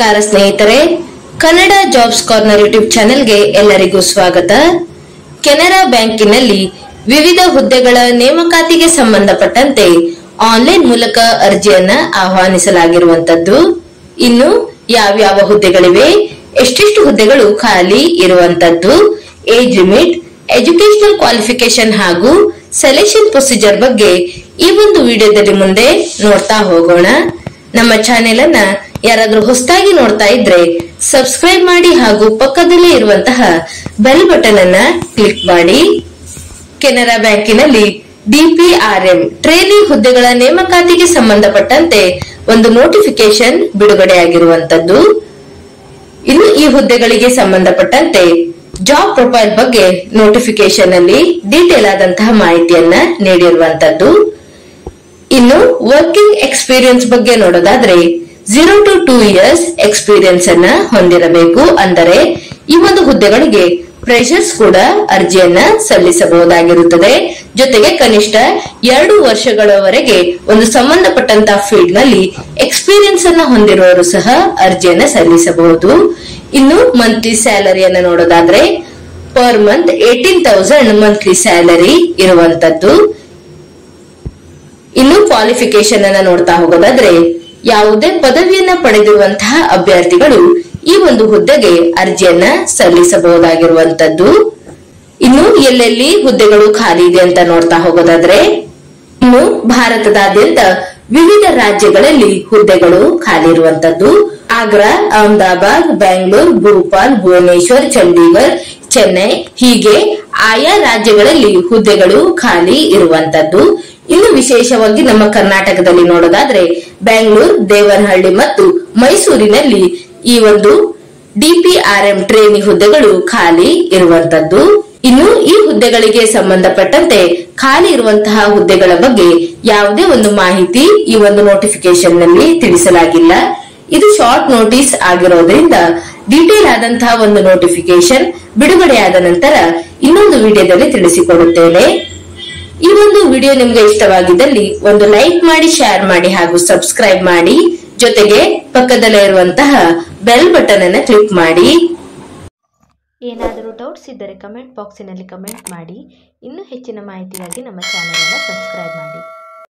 ನಮಸ್ಕಾರ ಸ್ನೇಹಿತರೆ, Kannada jobs corner YouTube ಚಾನೆಲ್ಗೆ ಎಲ್ಲರಿಗೂ ಸ್ವಾಗತ. ಕೆನರಾ ಬ್ಯಾಂಕಿನಲ್ಲಿ ವಿವಿಧ ಹುದ್ದೆಗಳ ನೇಮಕಾತಿಗೆ ಸಂಬಂಧಪಟ್ಟಂತೆ ಆನ್ಲೈನ್ ಮೂಲಕ ಅರ್ಜಿಯನ್ನ ಆಹ್ವಾನಿಸಲಾಗಿರುವಂತದ್ದು. ಇನ್ನು ಯಾವ್ಯಾವ ಹುದ್ದೆಗಳಿವೆ, ಎಷ್ಟೆಷ್ಟು ಹುದ್ದೆಗಳು ಖಾಲಿ ಇರುವಂತದ್ದು, ಏಜ್ ಲಿಮಿಟ್, ಎಜುಕೇಶನಲ್ ಕ್ವಾಲಿಫಿಕೇಶನ್ ಹಾಗೂ ಸೆಲೆಕ್ಷನ್ ಪ್ರೊಸೀಜರ್ ಬಗ್ಗೆ ಈ ಒಂದು ವಿಡಿಯೋದಲ್ಲಿ ಮುಂದೆ ನೋಡ್ತಾ ಹೋಗೋಣ. ನಮ್ಮ ಚಾನೆಲ್ ಅನ್ನ ಯಾರಾದ್ರೂ ಹೊಸದಾಗಿ ನೋಡ್ತಾ ಇದ್ರೆ ಸಬ್ಸ್ಕ್ರೈಬ್ ಮಾಡಿ ಹಾಗೂ ಪಕ್ಕದಲ್ಲೇ ಇರುವಂತಹ ಬೆಲ್ ಬಟನ್ ಅನ್ನ ಕ್ಲಿಕ್ ಮಾಡಿ. ಕೆನರಾ ಬ್ಯಾಂಕಿನಲ್ಲಿ ಡಿಪಿಆರ್ಎಂ ಟ್ರೇನಿ ಹುದ್ದೆಗಳ ನೇಮಕಾತಿಗೆ ಸಂಬಂಧಪಟ್ಟಂತೆ ಒಂದು ನೋಟಿಫಿಕೇಶನ್ ಬಿಡುಗಡೆಯಾಗಿರುವಂತದ್ದು. ಇನ್ನು ಈ ಹುದ್ದೆಗಳಿಗೆ ಸಂಬಂಧಪಟ್ಟಂತೆ ಜಾಬ್ ಪ್ರೊಫೈಲ್ ಬಗ್ಗೆ ನೋಟಿಫಿಕೇಶನ್ ಅಲ್ಲಿ ಡೀಟೇಲ್ ಆದಂತಹ ಮಾಹಿತಿಯನ್ನ ನೀಡಿರುವಂತದ್ದು. ಇನ್ನು ವರ್ಕಿಂಗ್ ಎಕ್ಸ್ಪೀರಿಯನ್ಸ್ ಬಗ್ಗೆ ನೋಡೋದಾದ್ರೆ 0 to 2 years ಎಕ್ಸ್ಪೀರಿಯನ್ಸ್ ಅನ್ನ ಹೊಂದಿರಬೇಕು. ಅಂದರೆ ಈ ಒಂದು ಹುದ್ದೆಗಳಿಗೆ ಫ್ರೆಷರ್ಸ್ ಕೂಡ ಅರ್ಜಿಯನ್ನ ಸಲ್ಲಿಸಬಹುದಾಗಿರುತ್ತದೆ. ಜೊತೆಗೆ ಕನಿಷ್ಠ 2 ವರ್ಷಗಳವರೆಗೆ ಒಂದು ಸಂಬಂಧಪಟ್ಟಂತಹ ಫೀಲ್ಡ್ ನಲ್ಲಿ ಎಕ್ಸ್ಪೀರಿಯನ್ಸ್ ಅನ್ನ ಹೊಂದಿರುವವರು ಸಹ ಅರ್ಜಿಯನ್ನ ಸಲ್ಲಿಸಬಹುದು. ಇನ್ನು ಮಂತ್ಲಿ ಸ್ಯಾಲರಿಯನ್ನ ನೋಡೋದಾದ್ರೆ ಪರ್ ಮಂತ್ 18,000 ಮಂತ್ಲಿ ಸ್ಯಾಲರಿ ಇರುವಂತದ್ದು. ಇನ್ನು ಕ್ವಾಲಿಫಿಕೇಶನ್ ಅನ್ನ ನೋಡ್ತಾ ಹೋಗೋದಾದ್ರೆ ಯಾವುದೇ ಪದವಿಯನ್ನ ಪಡೆದಿರುವಂತಹ ಅಭ್ಯರ್ಥಿಗಳು ಈ ಒಂದು ಹುದ್ದೆಗೆ ಅರ್ಜಿಯನ್ನ ಸಲ್ಲಿಸಬಹುದಾಗಿರುವಂತದ್ದು. ಇನ್ನು ಎಲ್ಲೆಲ್ಲಿ ಹುದ್ದೆಗಳು ಖಾಲಿ ಇದೆ ಅಂತ ನೋಡ್ತಾ ಹೋಗೋದಾದ್ರೆ ಇನ್ನು ಭಾರತದಾದ್ಯಂತ ವಿವಿಧ ರಾಜ್ಯಗಳಲ್ಲಿ ಹುದ್ದೆಗಳು ಖಾಲಿ ಇರುವಂತದ್ದು. ಆಗ್ರಾ, ಅಹಮದಾಬಾದ್, ಬೆಂಗಳೂರು, ಭೋಪಾಲ್, ಭುವನೇಶ್ವರ್, ಚಂಡೀಗಢ, ಚೆನ್ನೈ ಹೀಗೆ ಆಯಾ ರಾಜ್ಯಗಳಲ್ಲಿ ಹುದ್ದೆಗಳು ಖಾಲಿ ಇರುವಂತದ್ದು. ಇನ್ನು ವಿಶೇಷವಾಗಿ ನಮ್ಮ ಕರ್ನಾಟಕದಲ್ಲಿ ನೋಡೋದಾದ್ರೆ ಬೆಂಗಳೂರು, ದೇವನಹಳ್ಳಿ ಮತ್ತು ಮೈಸೂರಿನಲ್ಲಿ ಈ ಒಂದು ಡಿಪಿಆರ್ಎಂ ಟ್ರೇನಿ ಹುದ್ದೆಗಳು ಖಾಲಿ ಇರುವಂತದ್ದು. ಇನ್ನು ಈ ಹುದ್ದೆಗಳಿಗೆ ಸಂಬಂಧಪಟ್ಟಂತೆ ಖಾಲಿ ಇರುವಂತಹ ಹುದ್ದೆಗಳ ಬಗ್ಗೆ ಯಾವುದೇ ಒಂದು ಮಾಹಿತಿ ಈ ಒಂದು ನೋಟಿಫಿಕೇಶನ್ ನಲ್ಲಿ ತಿಳಿಸಲಾಗಿಲ್ಲ. ಇದು ಶಾರ್ಟ್ ನೋಟಿಸ್ ಆಗಿರೋದ್ರಿಂದ ಡೀಟೇಲ್ ಆದಂತಹ ಒಂದು ನೋಟಿಫಿಕೇಶನ್ ಬಿಡುಗಡೆಯಾದ ನಂತರ ಇನ್ನೊಂದು ವಿಡಿಯೋದಲ್ಲಿ ತಿಳಿಸಿಕೊಡುತ್ತೇನೆ. ಈ ಒಂದು ವಿಡಿಯೋ ನಿಮ್ಗೆ ಇಷ್ಟವಾಗಿದ್ದಲ್ಲಿ ಒಂದು ಲೈಕ್ ಮಾಡಿ, ಶೇರ್ ಮಾಡಿ ಹಾಗೂ ಸಬ್ಸ್ಕ್ರೈಬ್ ಮಾಡಿ. ಜೊತೆಗೆ ಪಕ್ಕದಲ್ಲೇ ಇರುವಂತಹ ಬೆಲ್ ಬಟನ್ ಅನ್ನು ಕ್ಲಿಕ್ ಮಾಡಿ. ಏನಾದರೂ ಡೌಟ್ಸ್ ಇದ್ದರೆ ಕಮೆಂಟ್ ಬಾಕ್ಸಿನಲ್ಲಿ ಕಮೆಂಟ್ ಮಾಡಿ. ಇನ್ನೂ ಹೆಚ್ಚಿನ ಮಾಹಿತಿಗಾಗಿ ನಮ್ಮ ಚಾನೆಲ್ ಅನ್ನು ಸಬ್ಸ್ಕ್ರೈಬ್ ಮಾಡಿ.